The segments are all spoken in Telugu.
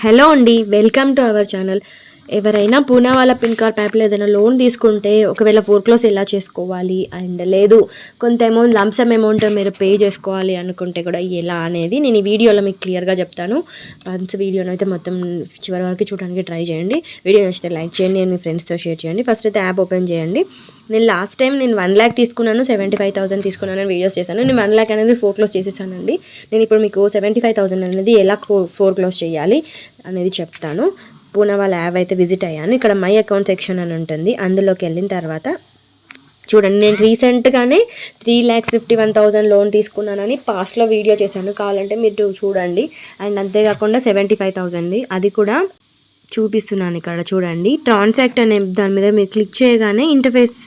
హలో అండి, వెల్కమ్ టు అవర్ ఛానల్. ఎవరైనా పూనా వాళ్ళ పిన్ కార్డ్ యాప్లో ఏదైనా లోన్ తీసుకుంటే ఒకవేళ ఫోర్క్లోజ్ ఎలా చేసుకోవాలి అండ్ లేదు కొంత అమౌంట్ లంసమ్ అమౌంట్ మీరు పే చేసుకోవాలి అనుకుంటే కూడా ఎలా అనేది నేను ఈ వీడియోలో మీకు క్లియర్గా చెప్తాను. వన్స్ వీడియోని అయితే మొత్తం చివరి వరకు చూడడానికి ట్రై చేయండి. వీడియో నచ్చితే లైక్ చేయండి అండ్ మీ ఫ్రెండ్స్తో షేర్ చేయండి. ఫస్ట్ అయితే యాప్ ఓపెన్ చేయండి. నేను లాస్ట్ టైం 1 lakh తీసుకున్నాను, 75,000 తీసుకున్నాను వీడియోస్ చేశాను. నేను 1 lakh అనేది ఫోర్క్లోజ్ చేసేసానండి. నేను ఇప్పుడు మీకు 75,000 అనేది ఎలా ఫోర్క్లోజ్ చేయాలి అనేది చెప్తాను. పూనా వాళ్ళ యాప్ అయితే విజిట్ అయ్యాను. ఇక్కడ మై అకౌంట్ సెక్షన్ అని ఉంటుంది. అందులోకి వెళ్ళిన తర్వాత చూడండి, నేను రీసెంట్గానే 3,51,000 లోన్ తీసుకున్నానని పాస్ట్లో వీడియో చేశాను. కావాలంటే మీరు చూడండి. అండ్ అంతేకాకుండా 75,000 అది కూడా చూపిస్తున్నాను. ఇక్కడ చూడండి, ట్రాన్సాక్ట్ అనే దాని మీద మీరు క్లిక్ చేయగానే ఇంటర్ఫేస్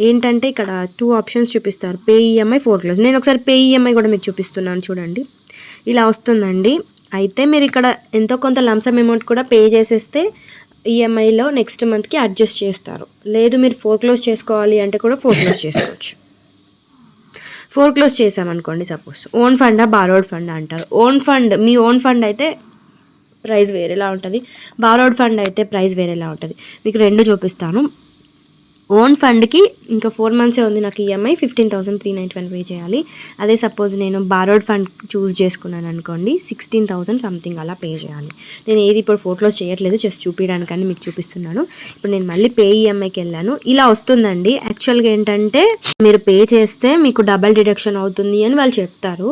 ఏంటంటే ఇక్కడ 2 ఆప్షన్స్ చూపిస్తారు, పే ఈఎంఐ, ఫోర్క్లోజ్. నేను ఒకసారి పే ఈఎంఐ కూడా మీకు చూపిస్తున్నాను. చూడండి, ఇలా వస్తుందండి. అయితే మీరు ఇక్కడ ఎంతో కొంత లంసమ్ అమౌంట్ కూడా పే చేసేస్తే ఈఎంఐలో నెక్స్ట్ మంత్కి అడ్జస్ట్ చేస్తారు. లేదు మీరు ఫోర్క్లోజ్ చేసుకోవాలి అంటే కూడా ఫోర్క్లోజ్ చేసుకోవచ్చు. ఫోర్క్లోజ్ చేసామనుకోండి, suppose own funda borrowed fund అంటారు. ఓన్ ఫండ్, మీ ఓన్ ఫండ్ అయితే ప్రైస్ వేరేలా ఉంటుంది, బారోడ్ ఫండ్ అయితే ప్రైస్ వేరేలా ఉంటుంది. మీకు రెండు చూపిస్తాను. ఓన్ ఫండ్కి ఇంకా 4 months ఉంది నాకు ఈఎంఐ 15,391 పే చేయాలి. అదే సపోజ్ నేను బారోడ్ ఫండ్ చూస్ చేసుకున్నాను అనుకోండి, 16,000 సంథింగ్ అలా పే చేయాలి. నేను ఏది ఇప్పుడు ఫోర్క్లోజ్ చేయట్లేదు, జస్ట్ చూపించడానికని మీకు చూపిస్తున్నాను. ఇప్పుడు నేను మళ్ళీ పే ఈఎంఐకి వెళ్ళాను. ఇలా వస్తుందండి. యాక్చువల్గా ఏంటంటే మీరు పే చేస్తే మీకు డబల్ డిడక్షన్ అవుతుంది అని వాళ్ళు చెప్తారు.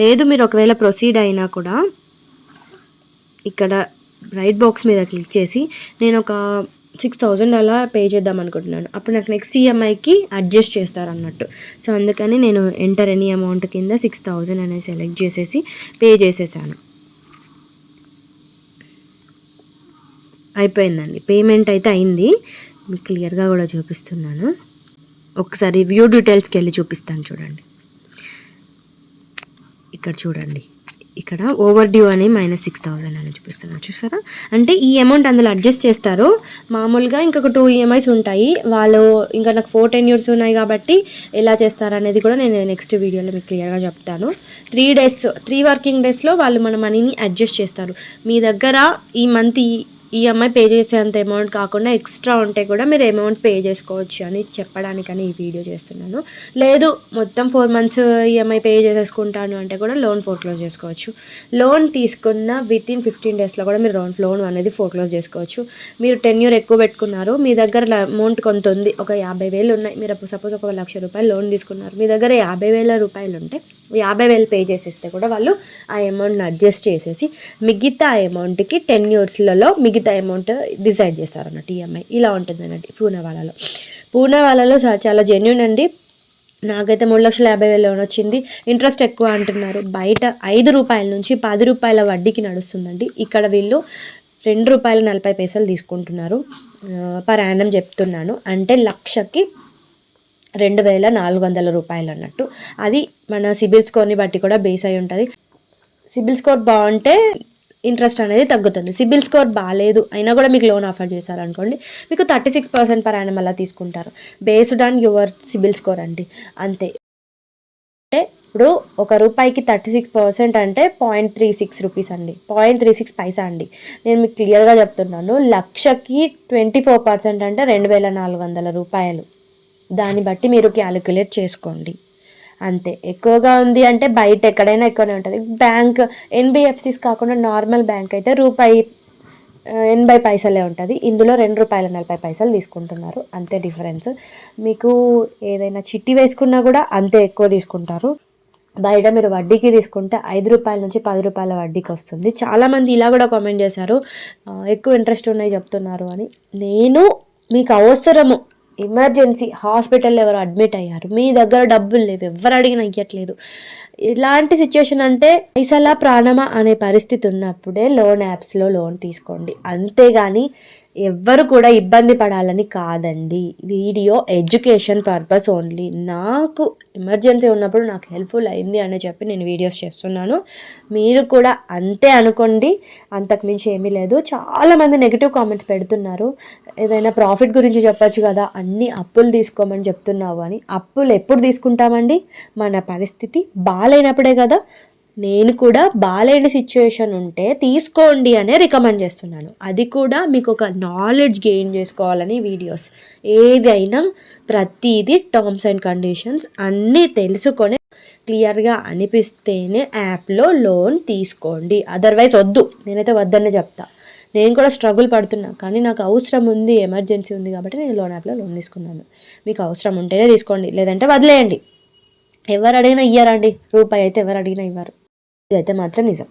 లేదు మీరు ఒకవేళ ప్రొసీడ్ అయినా కూడా ఇక్కడ రైట్ బాక్స్ మీద క్లిక్ చేసి నేను ఒక 6,000 అలా పే చేద్దాం అనుకుంటున్నాను. అప్పుడు నాకు నెక్స్ట్ ఈఎంఐకి అడ్జస్ట్ చేస్తారు అన్నట్టు. సో అందుకని నేను ఎంటర్ ఎనీ అమౌంట్ కింద 6,000 అనేది సెలెక్ట్ చేసేసి పే చేసేసాను. అయిపోయిందండి, పేమెంట్ అయితే అయింది. మీకు క్లియర్గా కూడా చూపిస్తున్నాను. ఒకసారి వ్యూ డీటెయిల్స్కి వెళ్ళి చూపిస్తాను. చూడండి, ఇక్కడ చూడండి, ఇక్కడ ఓవర్ డ్యూ అని -6,000 అని చూపిస్తున్నాను. చూసారా, అంటే ఈ అమౌంట్ అందులో అడ్జస్ట్ చేస్తారు. మామూలుగా ఇంకొక 2 ఈఎంఐస్ ఉంటాయి. వాళ్ళు ఇంకా నాకు 4 tenures ఉన్నాయి కాబట్టి ఎలా చేస్తారు అనేది కూడా నేను నెక్స్ట్ వీడియోలో మీకు క్లియర్గా చెప్తాను. 3 working daysలో వాళ్ళు మన మనీని అడ్జస్ట్ చేస్తారు. మీ దగ్గర ఈ మంత్ ఈఎంఐ పే చేసేంత అమౌంట్ కాకుండా ఎక్స్ట్రా ఉంటే కూడా మీరు అమౌంట్ పే చేసుకోవచ్చు అని చెప్పడానికని ఈ వీడియో చేస్తున్నాను. లేదు మొత్తం 4 months ఈఎంఐ పే చేసేసుకుంటాను అంటే కూడా లోన్ ఫోర్క్లోజ్ చేసుకోవచ్చు. లోన్ తీసుకున్న వితిన్ 15 daysలో కూడా మీరు లోన్ అనేది ఫోర్క్లోజ్ చేసుకోవచ్చు. మీరు టెన్యూర్ ఎక్కువ పెట్టుకున్నారు, మీ దగ్గర అమౌంట్ కొంత ఉంది, ఒక 50,000 ఉన్నాయి. మీరు సపోజ్ ఒక 1,00,000 రూపాయలు లోన్ తీసుకున్నారు, మీ దగ్గర 50,000 రూపాయలు ఉంటే 50,000 పే చేసేస్తే కూడా వాళ్ళు ఆ అమౌంట్ని అడ్జస్ట్ చేసేసి మిగతా అమౌంట్కి టెన్యూర్స్లలో మిగతా అమౌంట్ డిసైడ్ చేస్తారు అన్నట్టు ఈఎంఐ. ఇలా ఉంటుంది అన్నట్టు పూనా వాళ్ళలో చాలా జెన్యూన్ అండి. నాకైతే 3,50,000 లోన్ వచ్చింది. ఇంట్రెస్ట్ ఎక్కువ అంటున్నారు. బయట 5 రూపాయల నుంచి 10 రూపాయల వడ్డీకి నడుస్తుందండి. ఇక్కడ వీళ్ళు ₹2.40 తీసుకుంటున్నారు పర్ యానం చెప్తున్నాను. అంటే లక్షకి 2,400 రూపాయలు అన్నట్టు. అది మన సిబిల్ స్కోర్ని బట్టి కూడా బేస్ అయి ఉంటుంది. సిబిల్ స్కోర్ బాగుంటే ఇంట్రెస్ట్ అనేది తగ్గుతుంది. సిబిల్ స్కోర్ బాగాలేదు అయినా కూడా మీకు లోన్ ఆఫర్ చేశారనుకోండి, మీకు 36% పర్ యానం అలా తీసుకుంటారు. Based on your CIBIL score అండి, అంతే. అంటే ఇప్పుడు ఒక రూపాయికి 36% అంటే 0.36 రూపీస్ అండి, 0.36 పైసా అండి. నేను మీకు క్లియర్గా చెప్తున్నాను. లక్షకి 24% అంటే 2,400 రూపాయలు. దాన్ని బట్టి మీరు క్యాలిక్యులేట్ చేసుకోండి. అంతే. ఎక్కువగా ఉంది అంటే బయట ఎక్కడైనా ఎక్కువనే ఉంటుంది. బ్యాంక్ ఎన్బిఎఫ్సిస్ కాకుండా నార్మల్ బ్యాంక్ అయితే ₹1.80 ఉంటుంది. ఇందులో ₹2.40 తీసుకుంటున్నారు, అంతే డిఫరెన్స్. మీకు ఏదైనా చిట్టి వేసుకున్నా కూడా అంతే ఎక్కువ తీసుకుంటారు. బయట మీరు వడ్డీకి తీసుకుంటే ₹5 నుంచి ₹10 వడ్డీకి వస్తుంది. చాలామంది ఇలా కూడా కామెంట్ చేశారు, ఎక్కువ ఇంట్రెస్ట్ ఉన్నాయి చెప్తున్నారు అని. నేను మీకు అవసరము ఎమర్జెన్సీ హాస్పిటల్లో ఎవరు అడ్మిట్ అయ్యారు, మీ దగ్గర డబ్బులు లేవు, ఎవరు అడిగినా ఇవ్వట్లేదు, ఇలాంటి సిచ్యుయేషన్ అంటే పైసలా ప్రాణమా అనే పరిస్థితి ఉన్నప్పుడే లోన్ యాప్స్లో లోన్ తీసుకోండి. అంతేగాని ఎవ్వరు కూడా ఇబ్బంది పడాలని కాదండి. Video education purpose only. నాకు ఎమర్జెన్సీ ఉన్నప్పుడు నాకు హెల్ప్ఫుల్ అయింది అని చెప్పి నేను వీడియోస్ చేస్తున్నాను. మీరు కూడా అంతే అనుకోండి, అంతకుమించి ఏమీ లేదు. చాలామంది నెగిటివ్ కామెంట్స్ పెడుతున్నారు, ఏదైనా ప్రాఫిట్ గురించి చెప్పచ్చు కదా, అన్ని అప్పులు తీసుకోమని చెప్తున్నావు అని. అప్పులు ఎప్పుడు తీసుకుంటామండి? మన పరిస్థితి బాగాలేనప్పుడే కదా. నేను కూడా బాలేని సిచ్యువేషన్ ఉంటే తీసుకోండి అనే రికమెండ్ చేస్తున్నాను. అది కూడా మీకు ఒక నాలెడ్జ్ గెయిన్ చేసుకోవాలని వీడియోస్. ఏదైనా ప్రతిదీ టర్మ్స్ అండ్ కండిషన్స్ అన్నీ తెలుసుకొని క్లియర్గా అనిపిస్తేనే యాప్లో లోన్ తీసుకోండి. అదర్వైజ్ వద్దు. నేనైతే వద్దనే చెప్తా. నేను కూడా స్ట్రగుల్ పడుతున్నా, కానీ నాకు అవసరం ఉంది, ఎమర్జెన్సీ ఉంది కాబట్టి నేను లోన్ యాప్లో లోన్ తీసుకున్నాను. మీకు అవసరం ఉంటేనే తీసుకోండి, లేదంటే వదిలేయండి. ఎవరు అడిగినా ఇయ్యారండి, రూపాయి అయితే ఎవరు అడిగినా ఇవ్వరు. ఇదైతే మాత్రం నిజం.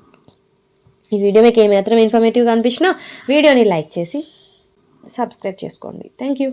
ఈ వీడియో మీకు ఏమాత్రం ఇన్ఫర్మేటివ్గా అనిపించినా వీడియోని లైక్ చేసి సబ్స్క్రైబ్ చేసుకోండి. Thank you.